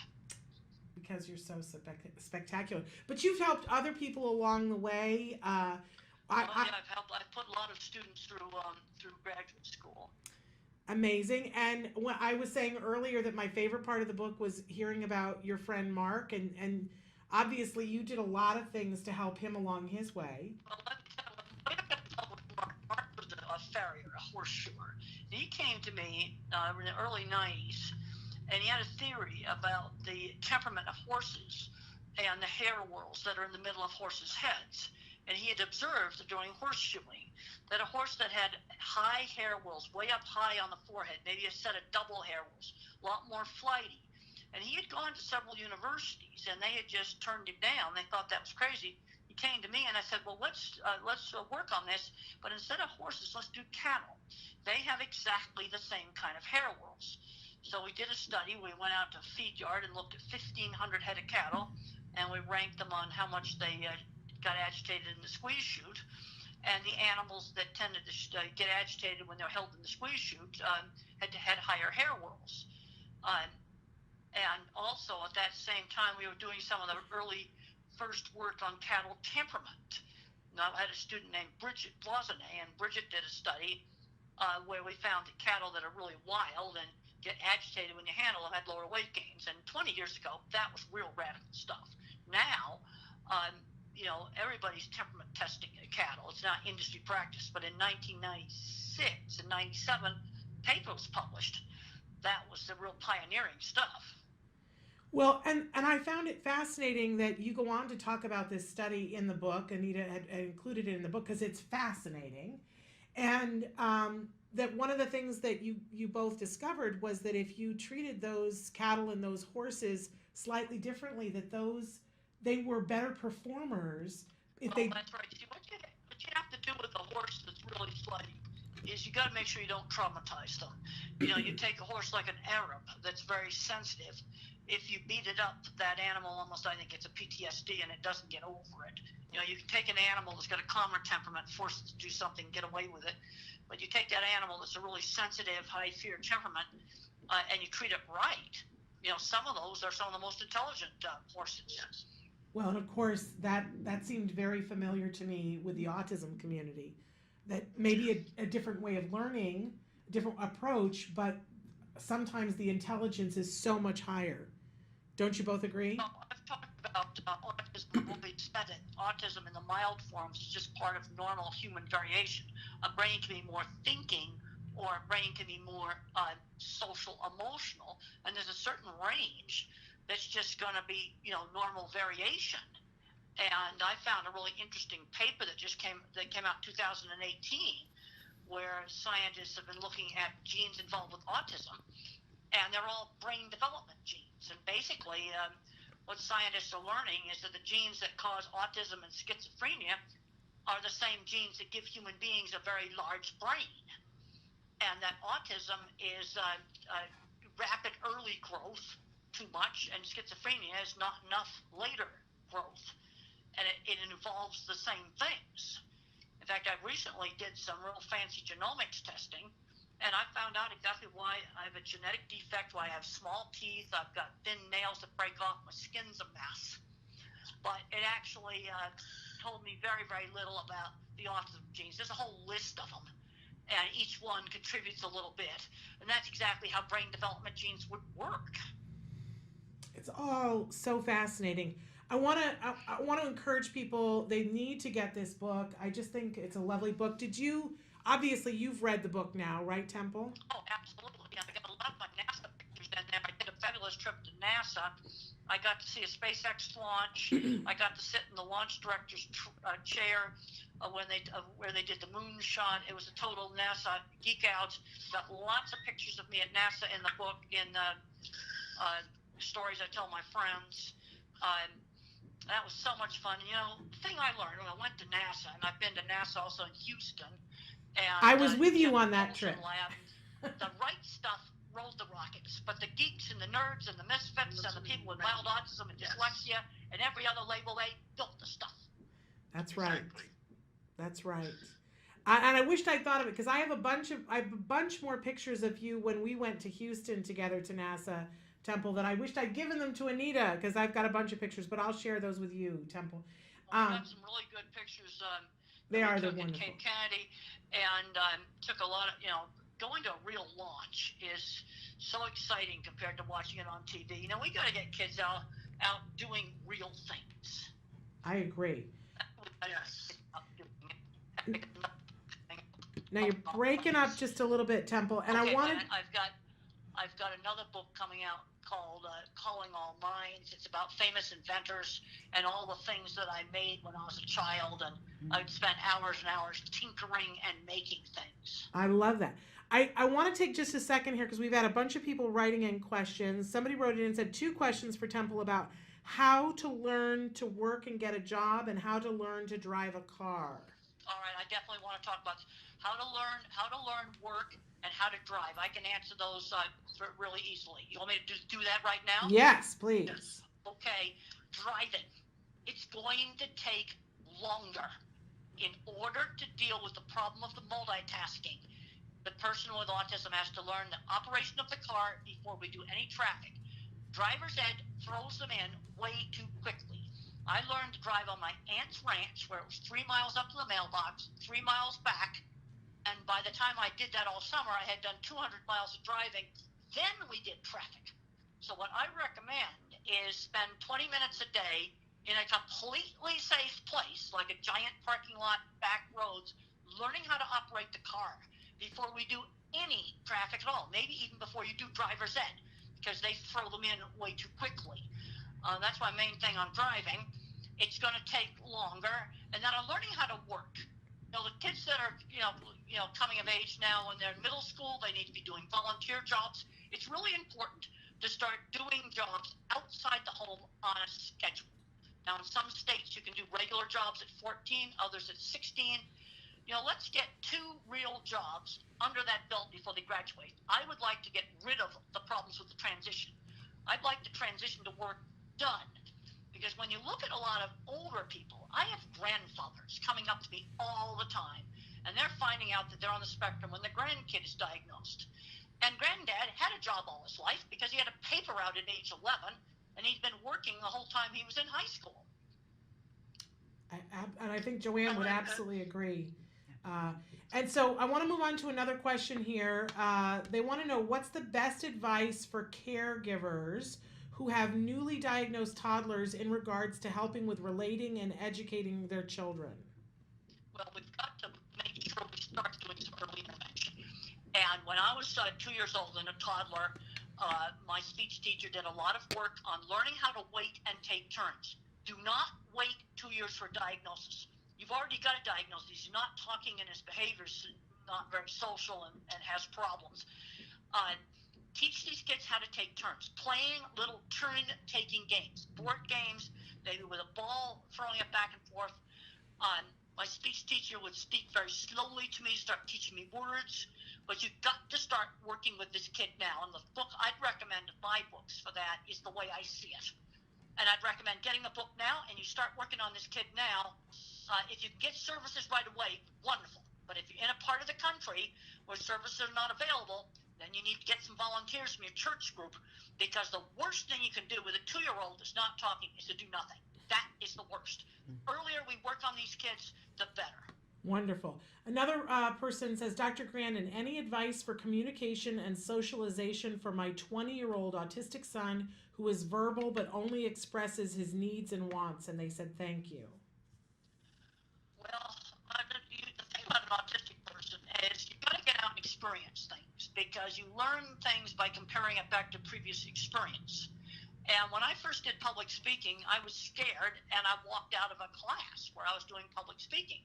Because you're so spectacular. But you've helped other people along the way. I've put a lot of students through graduate school. Amazing. And when I was saying earlier that my favorite part of the book was hearing about your friend Mark, and obviously you did a lot of things to help him along his way. Well, let me tell you, when I got involved with Mark, Mark was a farrier, a horseshoer. He came to me in the early 90s, and he had a theory about the temperament of horses and the hair whorls that are in the middle of horses' heads. And he had observed during horseshoeing that a horse that had high hair whorls, way up high on the forehead, maybe a set of double hair whorls, a lot more flighty. And he had gone to several universities, and they had just turned him down. They thought that was crazy. He came to me, and I said, well, let's work on this, but instead of horses, let's do cattle. They have exactly the same kind of hair whorls. So we did a study. We went out to a feed yard and looked at 1,500 head of cattle, and we ranked them on how much they got agitated in the squeeze chute. And the animals that tended to get agitated when they're held in the squeeze chute had higher hair whorls. And also at that same time, we were doing some of the early first work on cattle temperament. Now, I had a student named Bridget Bloisenet, and Bridget did a study where we found that cattle that are really wild and get agitated when you handle them had lower weight gains. And 20 years ago, that was real radical stuff. Now, everybody's temperament testing cattle. It's not industry practice, but in 1996 and 97, paper was published. That was the real pioneering stuff. Well, and I found it fascinating that you go on to talk about this study in the book. Anita had included it in the book because it's fascinating. And that one of the things that you both discovered was that if you treated those cattle and those horses slightly differently, that they were better performers. That's right. See, what you have to do with a horse that's really flighty is you got to make sure you don't traumatize them. You take a horse like an Arab that's very sensitive. If you beat it up, that animal almost, I think, gets a PTSD and it doesn't get over it. You can take an animal that's got a calmer temperament, force it to do something, get away with it. But you take that animal that's a really sensitive, high fear temperament, and you treat it right. Some of those are some of the most intelligent horses. Yes. Well, and of course, that seemed very familiar to me with the autism community, that maybe a different way of learning, a different approach, but sometimes the intelligence is so much higher. Don't you both agree? I've talked about autism, what we said it. Autism in the mild forms is just part of normal human variation. A brain can be more thinking, or a brain can be more social, emotional, and there's a certain range that's just going to be, normal variation. And I found a really interesting paper that came out in 2018, where scientists have been looking at genes involved with autism, and they're all brain development genes. And basically, what scientists are learning is that the genes that cause autism and schizophrenia are the same genes that give human beings a very large brain, and that autism is rapid early growth, too much, and schizophrenia is not enough later growth, and it involves the same things. In fact, I recently did some real fancy genomics testing, and I found out exactly why I have a genetic defect, why I have small teeth, I've got thin nails that break off, my skin's a mess. But it actually told me very, very little about the autism genes. There's a whole list of them, and each one contributes a little bit, and that's exactly how brain development genes would work. It's all so fascinating. I want to encourage people, they need to get this book. I just think it's a lovely book. Obviously you've read the book now, right, Temple? Oh, absolutely. I got a lot of my NASA pictures in there. I did a fabulous trip to NASA. I got to see a SpaceX launch. I got to sit in the launch director's chair where they did the moon shot. It was a total NASA geek out. Got lots of pictures of me at NASA in the book, in stories I tell my friends. That was so much fun. The thing I learned when I went to NASA, and I've been to NASA also in Houston. And I was with you on that trip. Lab, the right stuff rolled the rockets, but the geeks and the nerds and the misfits and the people with mild autism and dyslexia and every other label, they built the stuff. That's right. That's right. And I wished I thought of it because I have a bunch more pictures of you when we went to Houston together to NASA Temple that I wished I'd given them to Anita because I've got a bunch of pictures, but I'll share those with you, Temple. Well, we got some really good pictures that They we are, they're took at wonderful. Cape Kennedy, and took a lot of, going to a real launch is so exciting compared to watching it on TV. We got to get kids out doing real things. I agree. Yes. Now you're breaking up just a little bit, Temple, and Okay, I wanted. Matt, I've got another book coming out called Calling All Minds. It's about famous inventors and all the things that I made when I was a child, and I'd spent hours and hours tinkering and making things. I love that. I want to take just a second here because we've had a bunch of people writing in questions. Somebody wrote in and said 2 questions for Temple about how to learn to work and get a job and how to learn to drive a car. All right, I definitely want to talk about how to learn work and how to drive. I can answer those really easily. You want me to just do that right now? Yes, please. Okay, driving. It's going to take longer. In order to deal with the problem of the multitasking, the person with autism has to learn the operation of the car before we do any traffic. Driver's ed throws them in way too quickly. I learned to drive on my aunt's ranch where it was 3 miles up to the mailbox, 3 miles back, and by the time I did that all summer, I had done 200 miles of driving. Then we did traffic. So what I recommend is spend 20 minutes a day in a completely safe place, like a giant parking lot, back roads, learning how to operate the car before we do any traffic at all, maybe even before you do driver's ed, because they throw them in way too quickly. That's my main thing on driving. It's going to take longer. And then on learning how to work. The kids that are, coming of age now when they're in middle school, they need to be doing volunteer jobs. It's really important to start doing jobs outside the home on a schedule. Now, in some states, you can do regular jobs at 14, others at 16. Let's get 2 real jobs under that belt before they graduate. I would like to get rid of the problems with the transition. I'd like the transition to work done. Because when you look at a lot of older people, I have grandfathers coming up to me all the time, and they're finding out that they're on the spectrum when their grandkid is diagnosed. And granddad had a job all his life because he had a paper route at age 11, and he's been working the whole time he was in high school. And I think Joanne would absolutely agree. And so I want to move on to another question here. They want to know what's the best advice for caregivers who have newly diagnosed toddlers in regards to helping with relating and educating their children. Well, we've got to make sure we start doing some early intervention. And when I was 2 years old and a toddler, my speech teacher did a lot of work on learning how to wait and take turns. Do not wait 2 years for diagnosis. You've already got a diagnosis. He's not talking and his behavior's not very social and has problems. Teach these kids how to take turns, playing little turn-taking games, board games, maybe with a ball, throwing it back and forth. My speech teacher would speak very slowly to me, start teaching me words, but you've got to start working with this kid now. And the book I'd recommend, my books for that, is The Way I See It. And I'd recommend getting the book now, and you start working on this kid now. If you can get services right away, wonderful. But if you're in a part of the country where services are not available, then you need to get some volunteers from your church group, because the worst thing you can do with a 2-year-old that's not talking is to do nothing. That is the worst. Earlier we work on these kids, the better. Wonderful. Another person says, Dr. Grandin, any advice for communication and socialization for my 20-year-old autistic son who is verbal but only expresses his needs and wants? And they said, thank you. Well, the thing about an autistic person is you've got to get out and experience things, because you learn things by comparing it back to previous experience. And when I first did public speaking, I was scared, and I walked out of a class where I was doing public speaking.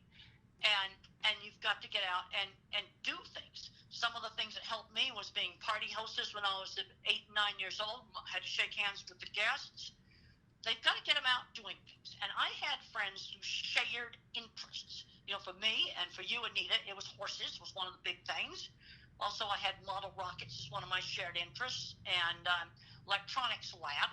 And you've got to get out and do things. Some of the things that helped me was being party hostess when I was 8 and 9 years old. I had to shake hands with the guests. They've got to get them out doing things. And I had friends who shared interests. For me and for you, Anita, it was horses was one of the big things. Also, I had model rockets as one of my shared interests, and electronics lab.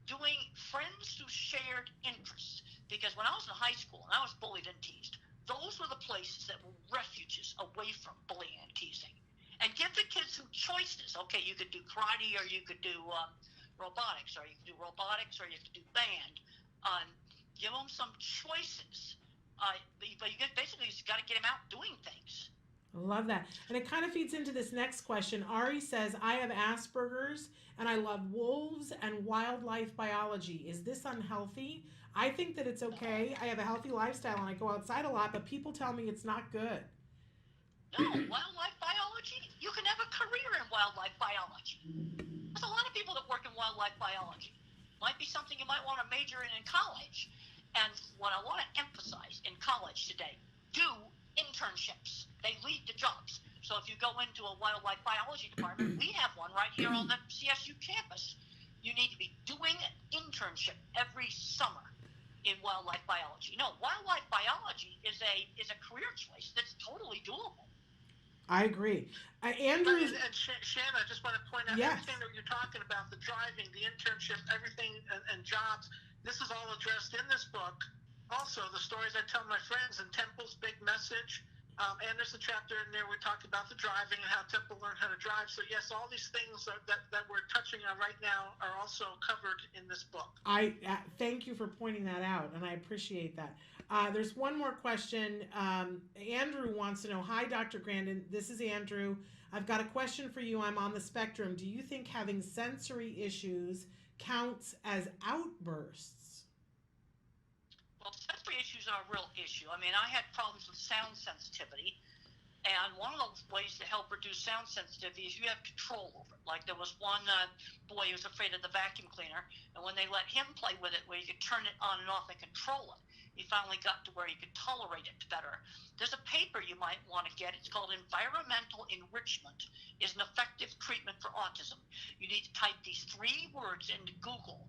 Doing friends who shared interests. Because when I was in high school and I was bullied and teased, those were the places that were refuges away from bullying and teasing. And give the kids some choices. Okay, you could do karate, or you could do robotics, or you could do robotics, or you could do band. Give them some choices. But you basically just got to get them out doing things. I love that. And it kind of feeds into this next question. Ari says, I have Asperger's and I love wolves and wildlife biology. Is this unhealthy? I think that it's okay. I have a healthy lifestyle and I go outside a lot, but people tell me it's not good. No, wildlife biology? You can have a career in wildlife biology. There's a lot of people that work in wildlife biology. Might be something you might want to major in college. And what I want to emphasize in college today, do internships. They lead to jobs. So if you go into a wildlife biology department, we have one right here on the CSU campus. You need to be doing an internship every summer in wildlife biology. No, wildlife biology is a career choice that's totally doable. I agree. Andrew. And Shannon, I just want to point out everything that you're talking about, the driving, the internship, everything, and jobs. This is all addressed in this book. Also, the stories I tell my friends in Temple's Big Message. And there's a chapter in there we talk about the driving and how Temple learned how to drive. So yes, all these things that we're touching on right now are also covered in this book. I thank you for pointing that out, and I appreciate that. There's one more question. Andrew wants to know, hi, Dr. Grandin. This is Andrew. I've got a question for you. I'm on the spectrum. Do you think having sensory issues counts as outbursts? Well, sensory issues are a real issue. I mean, I had problems with sound sensitivity, and one of those ways to help reduce sound sensitivity is you have control over it. Like there was one boy who was afraid of the vacuum cleaner, and when they let him play with it where you could turn it on and off and control it, he finally got to where he could tolerate it better. There's a paper you might want to get. It's called Environmental Enrichment is an Effective Treatment for Autism. You need to type these 3 words into Google.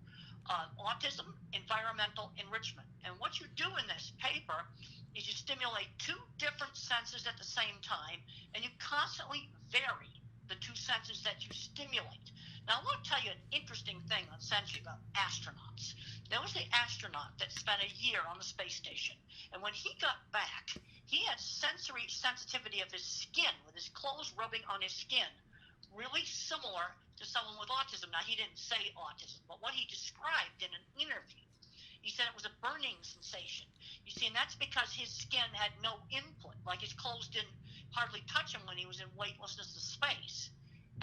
Autism, environmental enrichment. And what you do in this paper is you stimulate 2 different senses at the same time, and you constantly vary the 2 senses that you stimulate. Now, I want to tell you an interesting thing on sensory about astronauts. There was the astronaut that spent a year on the space station, and when he got back, he had sensory sensitivity of his skin, with his clothes rubbing on his skin, really similar to someone with autism. Now, he didn't say autism, but what he described in an interview, he said it was a burning sensation. You see, and that's because his skin had no input, like his clothes didn't hardly touch him when he was in weightlessness of space.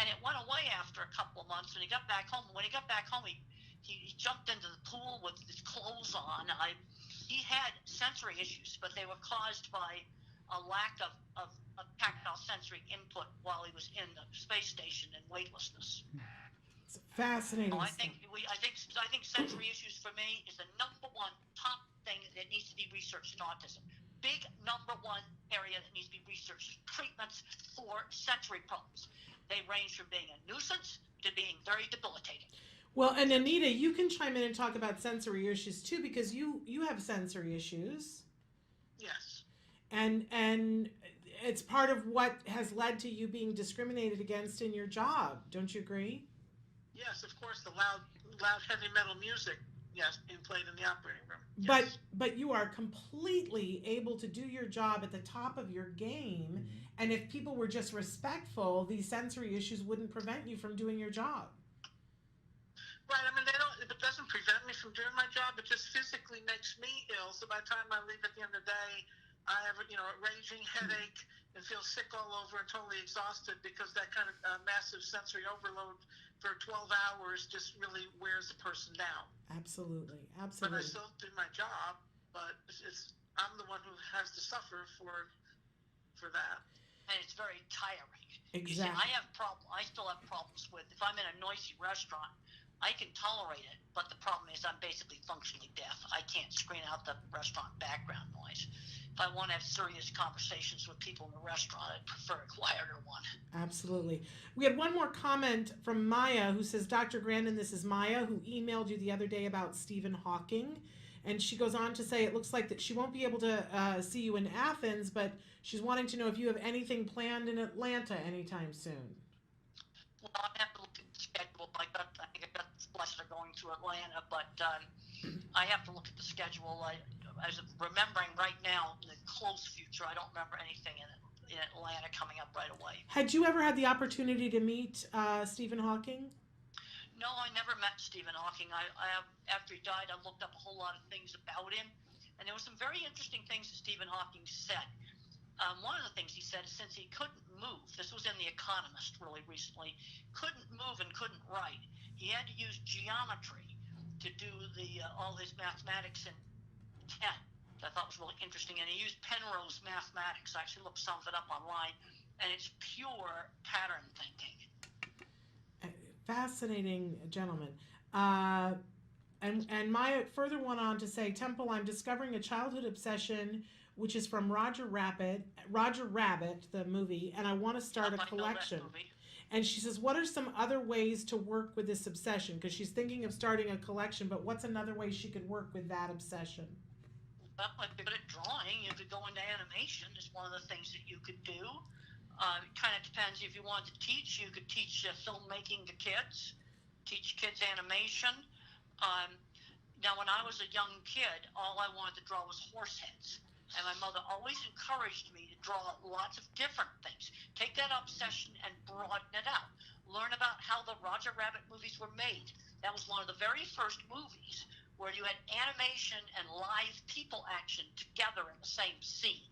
And it went away after a couple of months when he got back home. When he got back home, he jumped into the pool with his clothes on. He had sensory issues, but they were caused by a lack of tactile sensory input while he was in the space station in weightlessness. It's fascinating. So I think sensory issues for me is the number 1 top thing that needs to be researched in autism. Big number 1 area that needs to be researched: treatments for sensory problems. They range from being a nuisance to being very debilitating. Well, and Anita, you can chime in and talk about sensory issues too, because you have sensory issues. Yes. And it's part of what has led to you being discriminated against in your job. Don't you agree? Yes, of course, the loud heavy metal music, yes, being played in the operating room. Yes. But you are completely able to do your job at the top of your game, and if people were just respectful, these sensory issues wouldn't prevent you from doing your job. Right, I mean, it doesn't prevent me from doing my job, it just physically makes me ill, so by the time I leave at the end of the day, I have a raging headache and feel sick all over and totally exhausted, because that kind of massive sensory overload for 12 hours just really wears a person down. Absolutely. But I still do my job, but I'm the one who has to suffer for that. And it's very tiring. Exactly. You see, I still have problems with, if I'm in a noisy restaurant, I can tolerate it, but the problem is I'm basically functionally deaf. I can't screen out the restaurant background noise. If I want to have serious conversations with people in the restaurant, I'd prefer a quieter one. Absolutely. We had one more comment from Maya, who says, Dr. Grandin, this is Maya, who emailed you the other day about Stephen Hawking. And she goes on to say it looks like that she won't be able to see you in Athens, but she's wanting to know if you have anything planned in Atlanta anytime soon. Well, I have to look at the schedule. I think I got the pleasure of going to Atlanta, but I have to look at the schedule. As of remembering right now, in the close future, I don't remember anything in Atlanta coming up right away. Had you ever had the opportunity to meet Stephen Hawking? No, I never met Stephen Hawking. After he died, I looked up a whole lot of things about him, and there were some very interesting things that Stephen Hawking said. One of the things he said is since he couldn't move, this was in The Economist really recently, couldn't move and couldn't write, he had to use geometry to do all his mathematics in 10. I thought was really interesting, and he used Penrose mathematics. I actually summed it up online, and it's pure pattern thinking. Fascinating gentleman. And Maya further went on to say, Temple, I'm discovering a childhood obsession, which is from Roger Rabbit, the movie, and I want to start a collection. And she says, what are some other ways to work with this obsession? Because she's thinking of starting a collection, but what's another way she could work with that obsession? Well, if you're good at drawing, you could go into animation. Is one of the things that you could do. It kind of depends. If you wanted to teach, you could teach filmmaking to kids, teach kids animation. Now, when I was a young kid, all I wanted to draw was horse heads. And my mother always encouraged me to draw lots of different things. Take that obsession and broaden it out. Learn about how the Roger Rabbit movies were made. That was one of the very first movies where you had animation and live people action together in the same scene.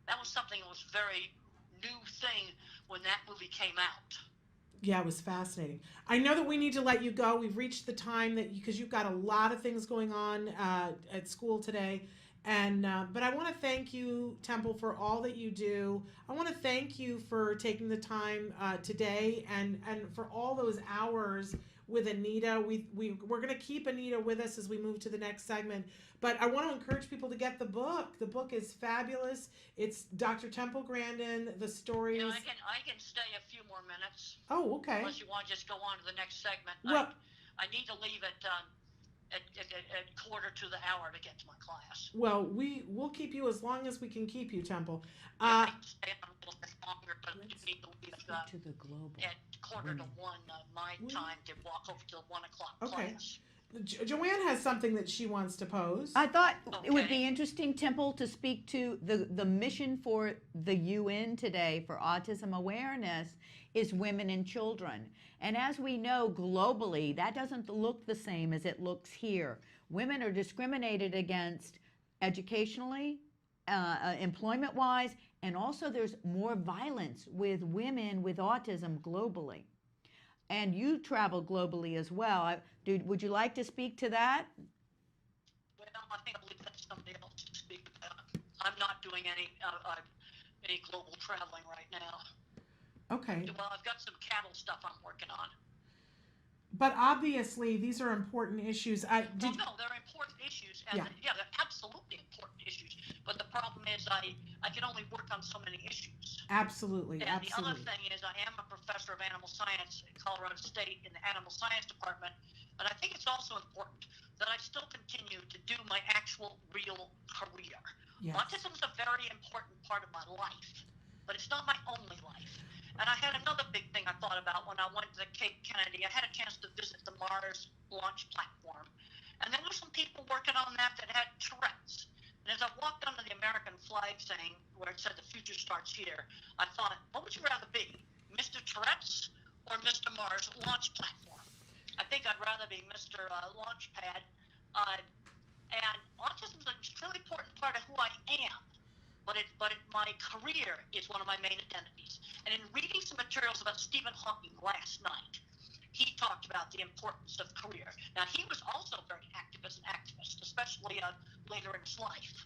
That was something that was very new thing when that movie came out. Yeah, it was fascinating. I know that we need to let you go. We've reached the time that because you've got a lot of things going on at school today. And but I want to thank you, Temple, for all that you do. I want to thank you for taking the time today and for all those hours with Anita. We're going to keep Anita with us as we move to the next segment. But I want to encourage people to get the book. The book is fabulous. It's Dr. Temple Grandin, the stories. You know, I can stay a few more minutes. Oh, okay. Unless you want to just go on to the next segment. Well, I need to leave at 1/4 to the hour to get to my class. Well, we'll keep you as long as we can keep you, Temple. I can stay on a little bit longer, but I need to leave to the global. at 1/4 to 1 my time to walk over to the 1 o'clock Okay. class. Joanne has something that she wants to pose. I thought it would Okay. be interesting, Temple, to speak to the mission for the UN today for autism awareness is women and children. And as we know globally, that doesn't look the same as it looks here. Women are discriminated against educationally, employment-wise, and also there's more violence with women with autism globally. And you travel globally as well. Would you like to speak to that? Well, I believe that's somebody else to speak about. I'm not doing any global traveling right now. Okay. Well, I've got some cattle stuff I'm working on. But obviously, these are important issues. No, they're important issues, and they're absolutely important issues. But the problem is, I can only work on so many issues. Absolutely, And absolutely. the other thing is, I am a professor of animal science at Colorado State in the animal science department, and I think it's also important that I still continue to do my actual real career. Yes. Autism is a very important part of my life, but it's not my only life. And I had another big thing I thought about when I went to Cape Kennedy. I had a chance to visit the Mars launch platform. And there were some people working on that had Tourette's. And as I walked under the American flag saying, where it said the future starts here, I thought, what would you rather be, Mr. Tourette's or Mr. Mars launch platform? I think I'd rather be Mr. Launchpad. And autism is an extremely important part of who I am. But my career is one of my main identities. And in reading some materials about Stephen Hawking last night, he talked about the importance of career. Now, he was also very active as an activist, especially later in his life.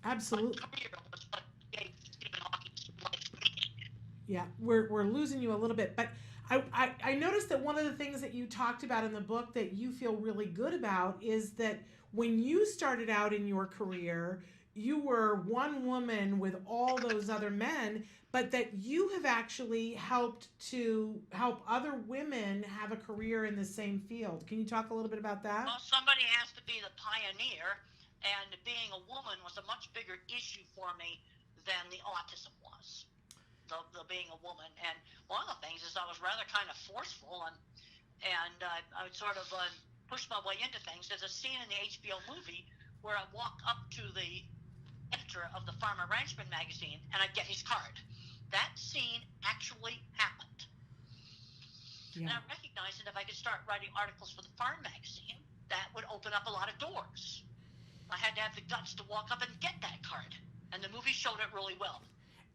Absolutely. But career was what gave Stephen Hawking's life meaning. Yeah, we're losing you a little bit, but I noticed that one of the things that you talked about in the book that you feel really good about is that when you started out in your career, you were one woman with all those other men, but that you have actually helped other women have a career in the same field. Can you talk a little bit about that? Well, somebody has to be the pioneer, and being a woman was a much bigger issue for me than the autism was, the being a woman. And one of the things is I was rather kind of forceful, and I would sort of push my way into things. There's a scene in the HBO movie where I walk up to the editor of the Farmer Ranchman magazine and I get his card. That scene actually happened. Yeah. And I recognized that if I could start writing articles for the Farm magazine, that would open up a lot of doors. I had to have the guts to walk up and get that card. And the movie showed it really well.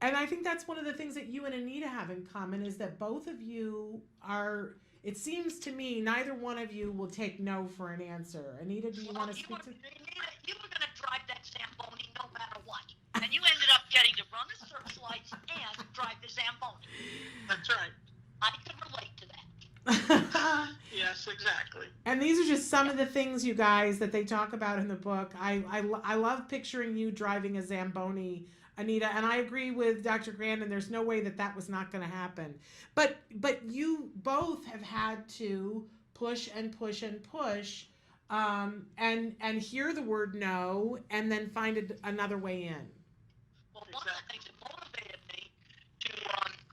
And I think that's one of the things that you and Anita have in common is that both of you are, it seems to me, neither one of you will take no for an answer. Anita, do you want to speak to? Anita, you were going to drive that Zamboni no matter what. And you ended up getting to run the searchlights and drive the Zamboni. That's right. I can relate to that. Yes, exactly. And these are just some of the things, you guys, that they talk about in the book. I love picturing you driving a Zamboni, Anita, and I agree with Dr. Grandin. There's no way that that was not going to happen. But you both have had to push and push and push, and hear the word no, and then find another way in. Well, one of the things that motivated me to,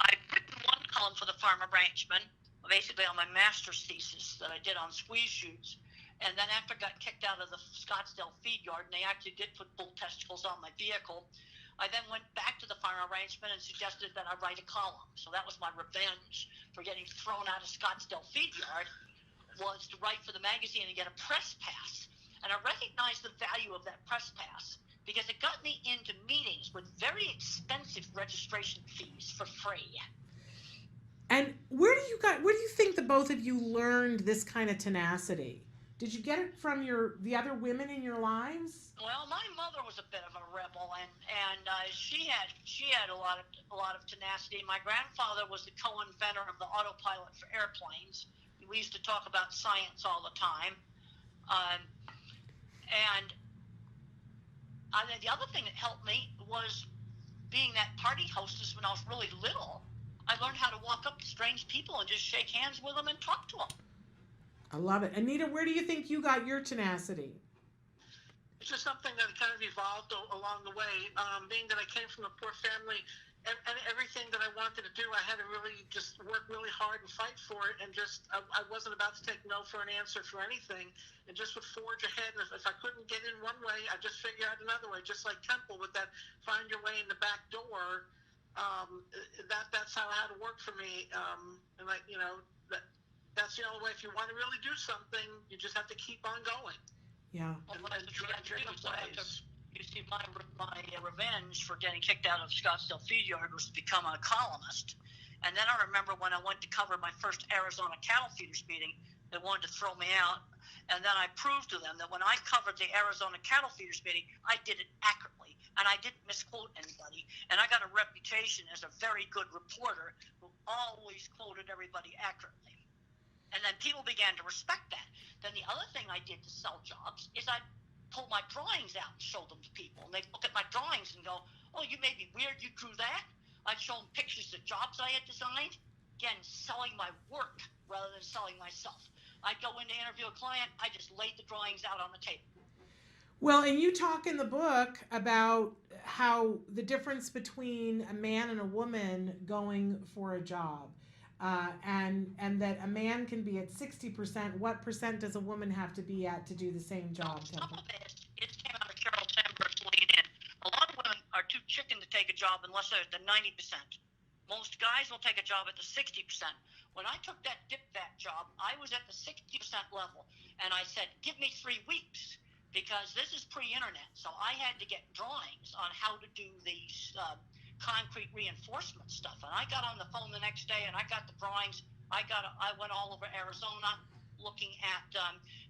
I've written one column for the Farmer Ranchman, basically on my master's thesis that I did on squeeze chutes. And then after I got kicked out of the Scottsdale feed yard, and they actually did put bull testicles on my vehicle, I then went back to the Farmer Ranchman and suggested that I write a column. So that was my revenge for getting thrown out of Scottsdale feed yard, was to write for the magazine and get a press pass. And I recognized the value of that press pass because it got me into meetings with very expensive registration fees for free. And where do you think the both of you learned this kind of tenacity? Did you get it from the other women in your lives? Well, my mother was a bit of a rebel, and she had a lot of tenacity. My grandfather was the co-inventor of the autopilot for airplanes. We used to talk about science all the time, and the other thing that helped me was being that party hostess when I was really little. I learned how to walk up to strange people and just shake hands with them and talk to them. I love it. Anita, where do you think you got your tenacity? It's just something that kind of evolved along the way. Being that I came from a poor family, and everything that I wanted to do, I had to really just work really hard and fight for it. And just, I wasn't about to take no for an answer for anything, and just would forge ahead. And if I couldn't get in one way, I just figure out another way. Just like Temple with that, find your way in the back door. That's how it had to work for me. And that's the only way. If you want to really do something, you just have to keep on going. Yeah. And one of the dreams you see, my revenge for getting kicked out of Scottsdale feed yard was to become a columnist. And then I remember when I went to cover my first Arizona cattle feeders meeting, they wanted to throw me out. And then I proved to them that when I covered the Arizona cattle feeders meeting, I did it accurately. And I didn't misquote anybody. And I got a reputation as a very good reporter who always quoted everybody accurately. And then people began to respect that. Then the other thing I did to sell jobs is I pull my drawings out and show them to people. And they look at my drawings and go, oh, you may be weird, you drew that? I'd show them pictures of jobs I had designed. Again, selling my work rather than selling myself. I'd go in to interview a client, I just laid the drawings out on the table. Well, and you talk in the book about how the difference between a man and a woman going for a job, and that a man can be at 60%. What percent does a woman have to be at to do the same job? Some of it came out of Carol Sandburg's lead in. A lot of women are too chicken to take a job unless they're at the 90%. Most guys will take a job at the 60%. When I took that dip vat job, I was at the 60% level, and I said, give me 3 weeks. Because this is pre-internet, so I had to get drawings on how to do these concrete reinforcement stuff. And I got on the phone the next day, and I got the drawings. I went all over Arizona looking at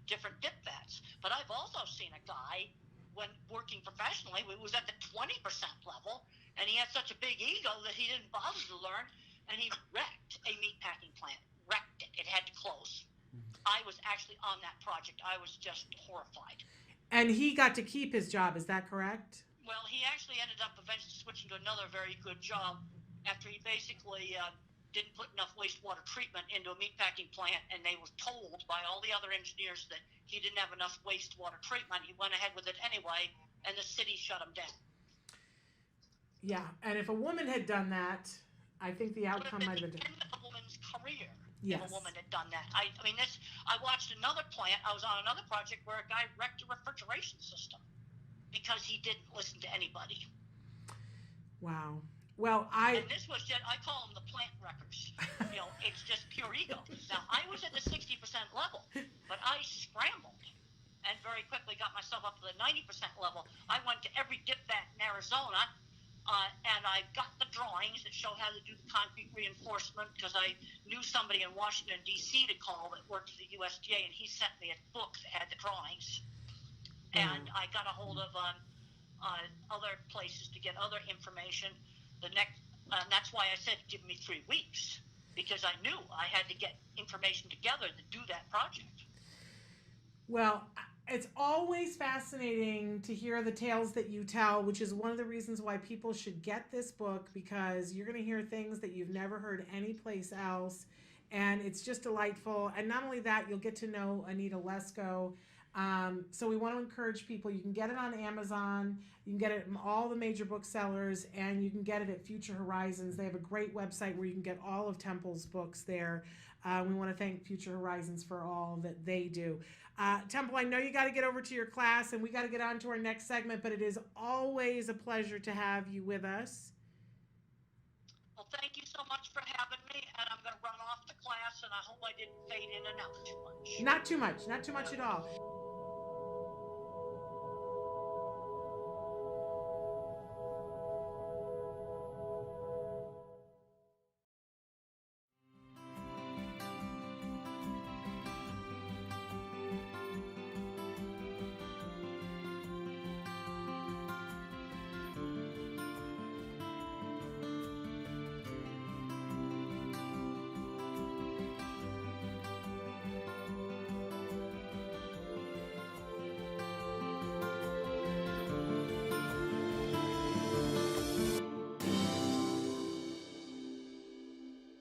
different dip vats. But I've also seen a guy, when working professionally, who was at the 20% level, and he had such a big ego that he didn't bother to learn, and he wrecked a meatpacking plant. Wrecked it. It had to close. I was actually on that project. I was just horrified. And he got to keep his job, is that correct? Well, he actually ended up eventually switching to another very good job after he basically didn't put enough wastewater treatment into a meatpacking plant, and they were told by all the other engineers that he didn't have enough wastewater treatment. He went ahead with it anyway, and the city shut him down. Yeah, and if a woman had done that, I think the outcome might have been different. It would have been the end of a woman's career. Yes. if a woman had done that. I mean, this. I watched another plant. I was on another project where a guy wrecked a refrigeration system because he didn't listen to anybody. Wow. Well, And this was just, I call them the plant wreckers. It's just pure ego. Now, I was at the 60% level, but I scrambled and very quickly got myself up to the 90% level. I went to every dip vat in Arizona, and I got the drawings that show how to do the concrete reinforcement because I knew somebody in Washington, D.C. to call that worked for the USDA, and he sent me a book that had the drawings. And I got a hold of other places to get other information. That's why I said give me 3 weeks, because I knew I had to get information together to do that project. Well, it's always fascinating to hear the tales that you tell, which is one of the reasons why people should get this book, because you're going to hear things that you've never heard anyplace else. And it's just delightful. And not only that, you'll get to know Anita Lesko. So we want to encourage people. You can get it on Amazon. You can get it in all the major booksellers, and you can get it at Future Horizons. They have a great website where you can get all of Temple's books there. We want to thank Future Horizons for all that they do. Temple, I know you got to get over to your class, and we got to get on to our next segment, but it is always a pleasure to have you with us. Well, thank you so much for having me, and I'm going to run off to class, and I hope I didn't fade in and out too much. Not too much at all.